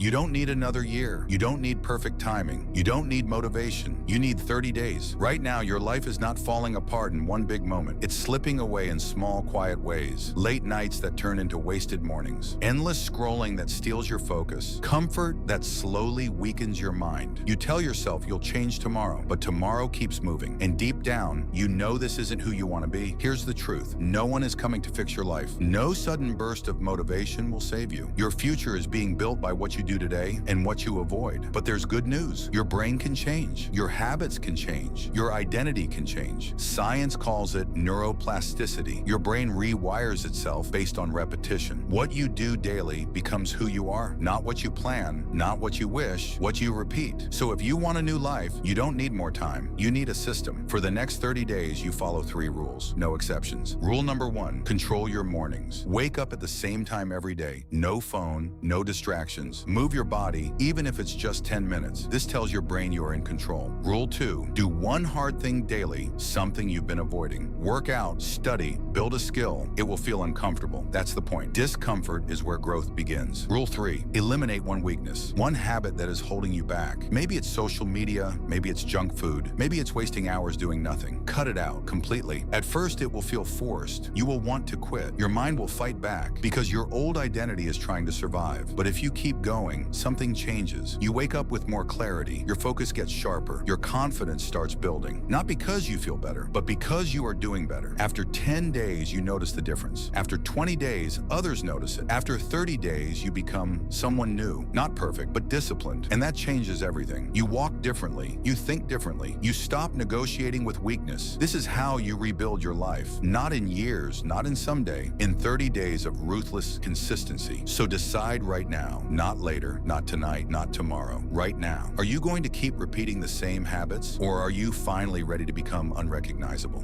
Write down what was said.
You don't need another year. You don't need perfect timing. You don't need motivation. You need 30 days. Right now, your life is not falling apart in one big moment. It's slipping away in small, quiet ways. Late nights that turn into wasted mornings. Endless scrolling that steals your focus. Comfort that slowly weakens your mind. You tell yourself you'll change tomorrow, but tomorrow keeps moving. And deep down, you know this isn't who you want to be. Here's the truth. No one is coming to fix your life. No sudden burst of motivation will save you. Your future is being built by what you do today and what you avoid. But there's good news. Your brain can change. Your habits can change. Your identity can change. Science calls it neuroplasticity. Your brain rewires itself based on repetition. What you do daily becomes who you are, not what you plan, not what you wish, what you repeat. So if you want a new life, you don't need more time. You need a system. For the next 30 days, you follow 3 rules, no exceptions. Rule number 1, control your mornings. Wake up at the same time every day. No phone, no distractions. Move your body, even if it's just 10 minutes. This tells your brain you are in control. Rule 2, do one hard thing daily, something you've been avoiding. Work out, study, build a skill. It will feel uncomfortable. That's the point. Discomfort is where growth begins. Rule 3, eliminate one weakness, one habit that is holding you back. Maybe it's social media, maybe it's junk food, maybe it's wasting hours doing nothing. Cut it out completely. At first, it will feel forced. You will want to quit. Your mind will fight back because your old identity is trying to survive. But if you keep going, something changes. You wake up with more clarity. Your focus gets sharper. Your confidence starts building. Not because you feel better, but because you are doing better. After 10 days, you notice the difference. After 20 days, others notice it. After 30 days, you become someone new. Not perfect, but disciplined. And that changes everything. You walk differently. You think differently. You stop negotiating with weakness. This is how you rebuild your life. Not in years, not in someday. In 30 days of ruthless consistency. So decide right now, not later, not tonight, not tomorrow, right now. Are you going to keep repeating the same habits, or are you finally ready to become unrecognizable?